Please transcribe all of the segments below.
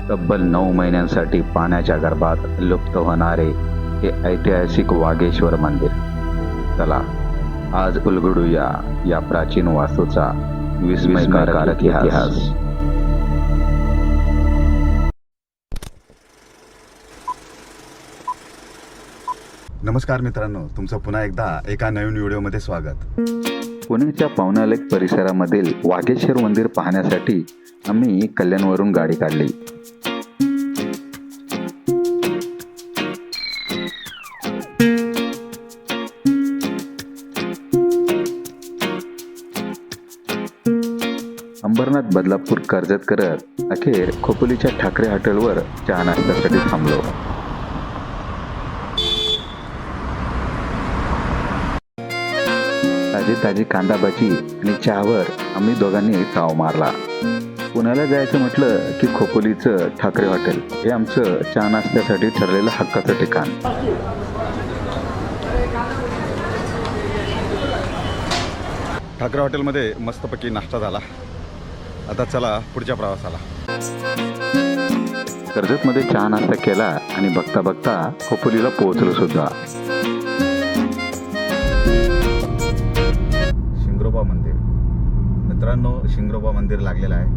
तब्बल 9 महिन्यांसाठी पाण्याच्या गर्भात लुप्त होणारे हे ऐतिहासिक वागेश्वर मंदिर. चला आज उलगडूया या प्राचीन वास्तूचा विस्मयकारक इतिहास. नमस्कार मित्रांनो, तुमचं पुन्हा एकदा एका नवीन व्हिडिओमध्ये स्वागत. पुण्याच्या पवना लेक परिसरामधील वागेश्वर मंदिर पाहण्यासाठी आम्ही कल्याणवरून गाडी काढली. अंबरनाथ, बदलापूर, कर्जत करत अखेर खोपोलीच्या ठाकरे हॉटेलवर चहा नाश्त्यासाठी थांबलो. ताजी कांदा भजी आणि चहावर आम्ही दोघांनी ताव मारला. पुण्याला जायचं म्हटलं की खोपोलीचं ठाकरे हॉटेल हे आमचं चहा नाश्त्यासाठी ठरलेलं हक्काचं ठिकाण. ठाकरे हॉटेलमध्ये मस्तपैकी नाश्ता झाला. आता चला पुढच्या प्रवासाला. कर्जतमध्ये चहा नाश्ता केला आणि बघता बघता खोपोलीला पोहोचलो सुद्धा. शिंगरोबा मंदिर मित्रांनो, शिंगरोबा मंदिर लागलेलं आहे.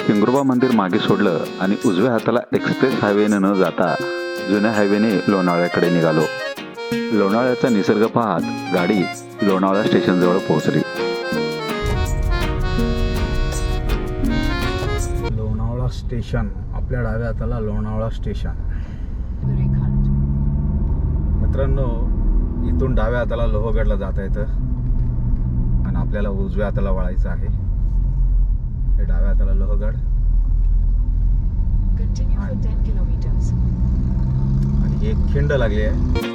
शिंगरोबा मंदिर मागे सोडलं आणि उजव्या हाताला एक्सप्रेस हायवेने न जाता जुन्या हायवेने लोणावळ्याकडे निघालो. लोणावळ्याचा निसर्ग पाहत गाडी लोणावळा स्टेशन जवळ पोहोचली. लोणावळा स्टेशन, आपल्या डाव्या हाताला लोणावळा स्टेशन. मित्रांनो, इथून डाव्या हाताला लोहगडला जाता येतं आणि आपल्याला उजव्या हाताला वळायचं आहे. हे डाव्या हाताला लोहगड आणि एक खिंड लागली आहे.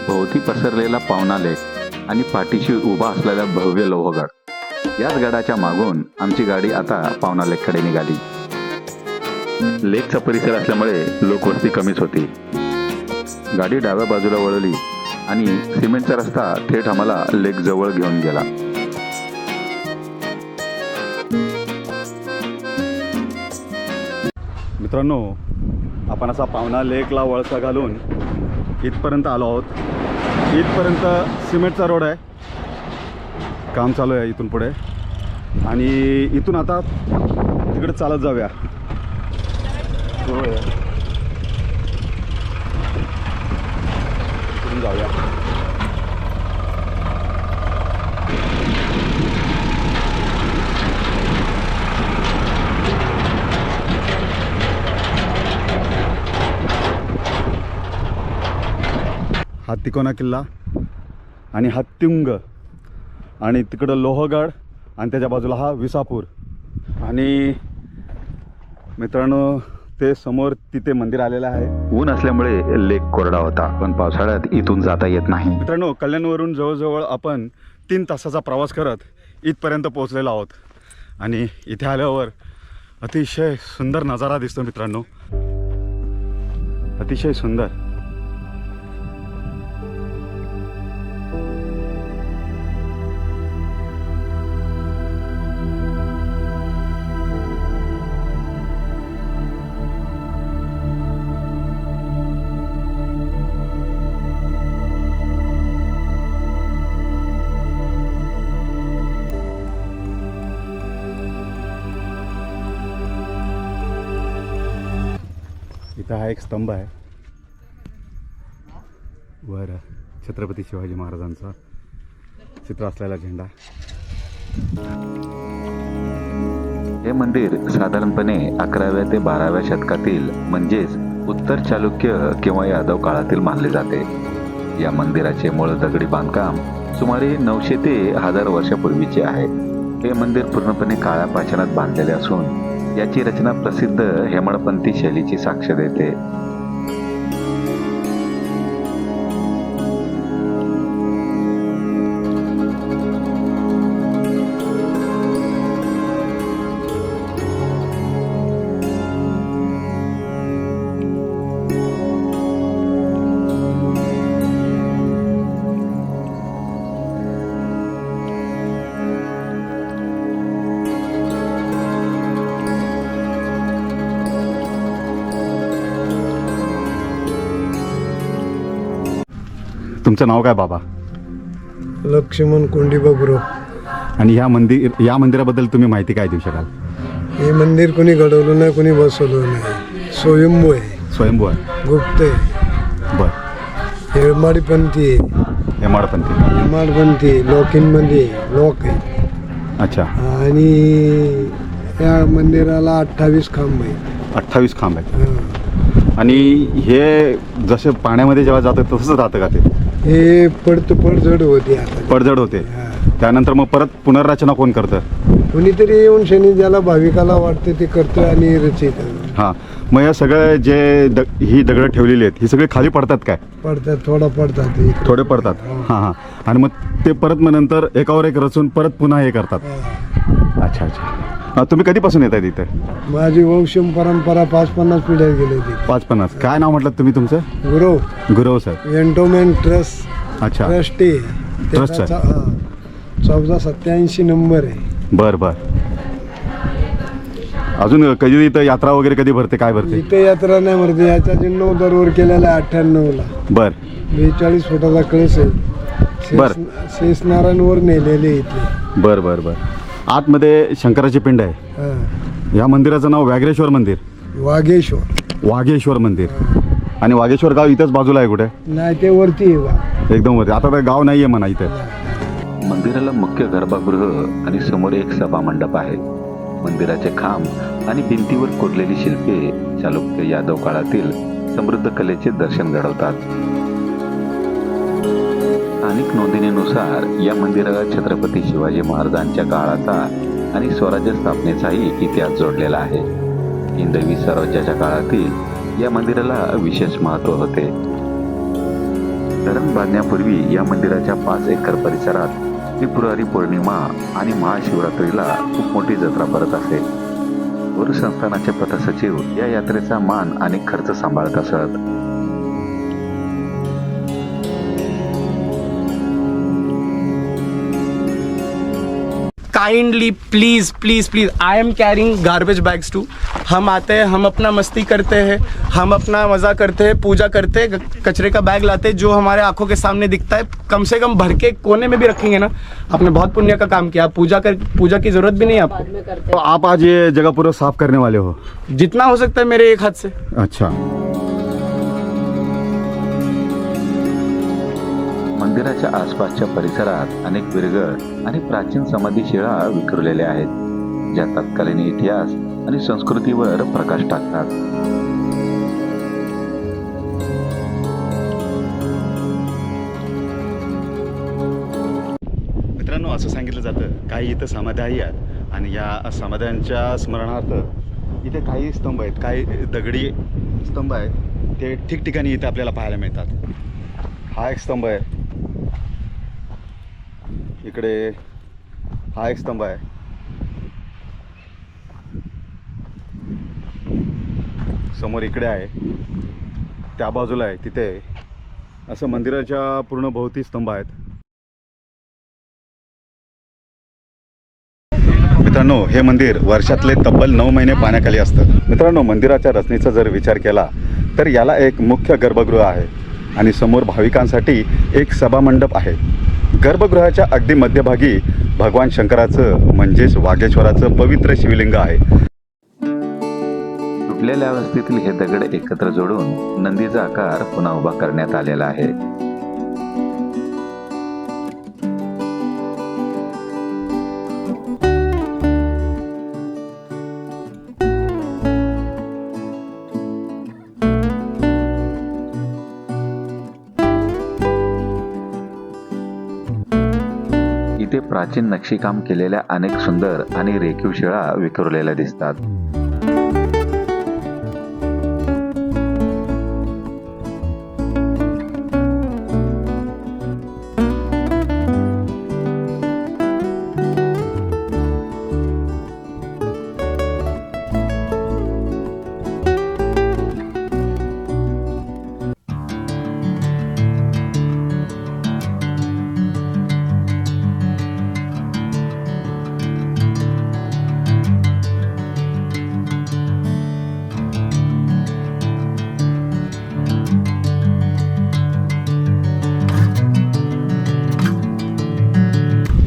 भोवती पसरलेला पवना लेक आणि पाठीशी उभा असलेला भव्य लोहगड, याच गडाच्या मागून आमची गाडी आता पवना लेककडे निघाली. लेकचा परिसर असल्यामुळे लोकवस्ती कमीच होती. गाडी डाव्या बाजूला वळवली आणि सिमेंटचा रस्ता थेट आम्हाला लेक जवळ घेऊन गेला. मित्रांनो, आपण असा पवना लेकला वळसा घालून इथपर्यंत आलो आहोत. इथपर्यंत सिमेंटचा रोड आहे, काम चालू आहे इथून पुढे. आणि इथून आता तिकडे चालत जाऊया. इथून जाऊया. हत्तीकोना किल्ला आणि हत्तिंग आणि तिकडं लोहगड आणि त्याच्या बाजूला हा विसापूर. आणि मित्रांनो, ते समोर तिथे मंदिर आलेलं आहे. ऊन असल्यामुळे लेक कोरडा होता, पण पावसाळ्यात इथून जाता येत नाही. मित्रांनो, कल्याणवरून जवळजवळ आपण 3 तासाचा प्रवास करत इथपर्यंत पोहोचलेलो आहोत. आणि इथे आल्यावर अतिशय सुंदर नजारा दिसतो मित्रांनो, अतिशय सुंदर. इथं हा एक स्तंभ आहे, वर छत्रपती शिवाजी महाराजांचा चित्र असलेला झेंडा. हे मंदिर साधारणपणे 11व्या ते 12व्या शतकातील म्हणजेच उत्तर चालुक्य किंवा यादव काळातील मानले जाते. या मंदिराचे मूळ दगडी बांधकाम सुमारे 900 ते 1000 वर्षापूर्वीचे आहे. हे मंदिर पूर्णपणे काळ्या पाषाणात बांधलेले असून याची रचना प्रसिद्ध हेमाडपंथी शैलीची साक्ष देते. तुमचं नाव काय बाबा? लक्ष्मण कोंडीबा गुरव. आणि या मंदिराबद्दल तुम्ही माहिती काय देऊ शकाल? हे मंदिर कोणी घडवलं नाही, कोणी बसवलं नाही. स्वयंभू आहे, स्वयंभू आहे. गुप्त आहे. बर. हेमाडपंथी आहे, हेमाडपंथी. हेमाडपंथी लोकींमध्ये लोक आहे. अच्छा. आणि या मंदिराला 28 खांब आहे. 28 खांब आहेत. हा. आणि हे जसे पाण्यामध्ये जेव्हा जातं तसंच राहतं का ते? हे पडझड होते आता. पडझड होते. हा. त्यानंतर मग परत पुनर्रचना कोण करतं? कोणीतरी येऊन शनी ज्याला भाविकाला वाटतं ते करतं आणि रचित हां. मग या सगळं जे ही दगडं ठेवलेली आहेत ही सगळी खाली पडतात काय? पडतात, थोडा पडतात इकडे. थोडे पडतात. हां हां. आणि मग ते परत मग नंतर एकावर एक रचून परत पुन्हा हे करतात. हा. अच्छा अच्छा. तुम्ही कधीपासून येत आहे इथे? माझी वंशम परंपरा 50-50 पिढ्या गेली होती. 5-50. काय नाव म्हटलं तुम्ही तुमचं? Gurav Gurav sir. Endowment trust. अच्छा. ट्रस्ट आहे. ट्रस्ट त्याचा, आहे. 1487 नंबर आहे. बर बर. अजून कधी इथं यात्रा वगैरे कधी भरते, काय भरते? इथे यात्रा नाही भरते. याचा जिन्नव दरवर केलेला आहे 98ला. बर 42 फुटाचा कळस आहे. बर. शेषनारायणवर नेलेले इथे. बर बर बर. आतमध्ये शंकराची पिंड आहे. हा. या मंदिराचं नाव व्याघ्रेश्वर मंदिर. वाघेश्वर. वाघेश्वर मंदिर. आणि वाघेश्वर गाव इथंच बाजूला आहे कुठे? नाही, ते वरती आहे बा. एकदम वरती. आता तर गाव नाहीये म्हणा इथे. मंदिराला मुख्य गर्भगृह आणि समोर एक सभा मंडप आहे. मंदिराचे खांब आणि भिंतीवर कोरलेली शिल्पे चालुक्य यादव काळातील समृद्ध कलेचे दर्शन घडवतात. स्थानिक नोंदणीनुसार या मंदिराला छत्रपती शिवाजी महाराजांच्या काळाचा आणि स्वराज्य स्थापनेचाही इतिहास जोडलेला आहे. हिंदवी स्वराज्याच्या काळातील या मंदिराला विशेष महत्त्व होते. धरण बांधण्यापूर्वी या मंदिराच्या 5 एकर परिसरात त्रिपुरारी पौर्णिमा आणि महाशिवरात्रीला खूप मोठी जत्रा भरत असे. गुरु संस्थानाचे पथसचिव या यात्रेचा मान आणि खर्च सांभाळत असत. Kindly please please please, I am carrying garbage bags too. हम आते हैं, हम अपना मस्ती करते हैं, हम अपना मज़ा करते हैं, पूजा करते हैं, कचरे का बैग लाते हैं जो हमारे आंखों के सामने दिखता है. कम से कम भर के कोने में भी रखेंगे ना, आपने बहुत पुण्य का काम किया. पूजा की ज़रूरत भी नहीं है आपको. तो आप आज ये जगह पूरा साफ करने वाले हो? जितना हो सकता है मेरे एक हाथ से. अच्छा. मंदिराच्या आसपासच्या परिसरात अनेक विरगळ आणि प्राचीन समाधीशिळा विखुरलेल्या आहेत, ज्या तत्कालीन इतिहास आणि संस्कृतीवर प्रकाश टाकतात. मित्रांनो, असं सांगितलं जातं काही इथं समाध्याही आहेत आणि या समाध्यांच्या स्मरणार्थ इथे काही स्तंभ आहेत, काही दगडी स्तंभ आहेत, ते ठिकठिकाणी इथे आपल्याला पाहायला मिळतात. हा एक स्तंभ आहे, इकडे हा एक स्तंभ आहे, समोर इकडे आहे, त्या बाजूला आहे, तिथे असं मंदिराच्या पूर्ण भोवती स्तंभ आहेत. मित्रांनो, हे मंदिर वर्षातले तब्बल 9 महिने पाण्याखाली असतं. मित्रांनो, मंदिराच्या रचनेचा जर विचार केला तर याला एक मुख्य गर्भगृह आहे आणि समोर भाविकांसाठी एक सभामंडप आहे. गर्भगृहाच्या अगदी मध्यभागी भगवान शंकराचं म्हणजेच वाघेश्वराचं पवित्र शिवलिंग आहे. तुटलेल्या अवस्थेतील हे दगड एकत्र जोडून नंदीचा आकार पुन्हा उभा करण्यात आलेला आहे. इथे प्राचीन नक्षीकाम केलेल्या अनेक सुंदर आणि रेखीव शिळा विखुरलेल्या दिसतात.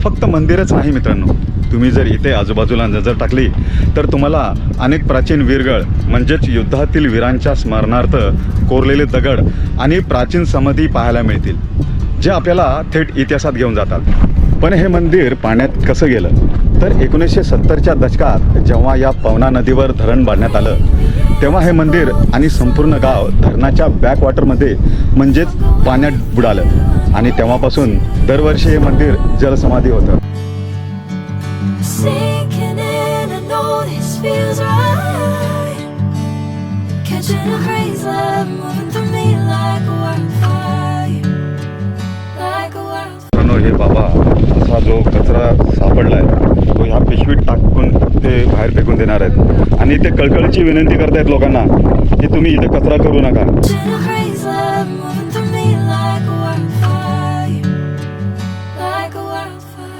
फक्त मंदिरच नाही मित्रांनो, तुम्ही जर इथे आजूबाजूला नजर टाकली तर तुम्हाला अनेक प्राचीन वीरगळ म्हणजेच युद्धातील वीरांच्या स्मरणार्थ कोरलेले दगड आणि प्राचीन समाधी पाहायला मिळतील, जे आपल्याला थेट इतिहासात घेऊन जातात. पण हे मंदिर पाण्यात कसं गेलं तर 1970च्या दशकात जेव्हा या पवना नदीवर धरण बांधण्यात आलं, तेव्हा हे मंदिर आणि संपूर्ण गाव धरणाच्या बॅकवॉटरमध्ये म्हणजेच पाण्यात बुडालं आणि तेव्हापासून दरवर्षी हे मंदिर जलसमाधी होतं. Sinking in, I know this feels right. Catching a crazy love, moving through me like a wildfire, like a wildfire. मित्रांनो, हे बाबा असा जो कचरा सापडलाय तो ह्या पिशवीत टाकून ते बाहेर फेकून देणार आहेत आणि ते कळकळीची विनंती करतायत लोकांना की तुम्ही इथे कचरा करू नका. Catching a crazy love, moving through me like a wildfire, like a wildfire.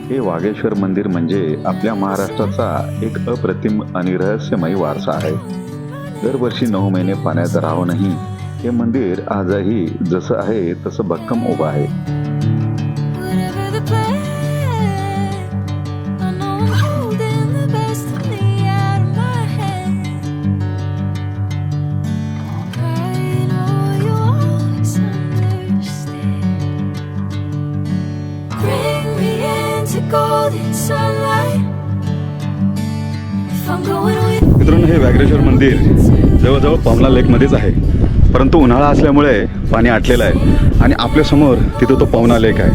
हे वागेश्वर मंदिर म्हणजे आपल्या महाराष्ट्राचा एक अप्रतिम आणि रहस्यमयी वारसा आहे. दरवर्षी 9 महिने पाण्यात राहूनही हे मंदिर आजही जसं आहे तसं भक्कम उभं आहे. Whatever the plan, I know I'm holding the best of me out of my hand. I know you always understand. Bring me into golden sunlight. If I'm going with मित्रांनो, हे व्याघ्रेश्वर मंदिर जवळजवळ पवना लेकमध्येच आहे, परंतु उन्हाळा असल्यामुळे पाणी आटलेलं आहे आणि आपल्यासमोर तिथं तो पवना लेक आहे.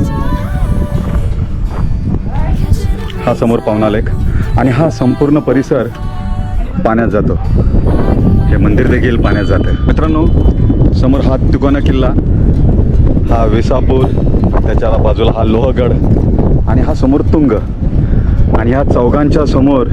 हा समोर पवना लेक आणि हा संपूर्ण परिसर पाण्यात जातो. हे मंदिर देखील पाण्यात जाते. मित्रांनो, समोर हा तिकोना किल्ला, हा विसापूर, त्याच्या बाजूला हा लोहगड आणि हा समोर तुंग आणि ह्या चौघांच्या समोर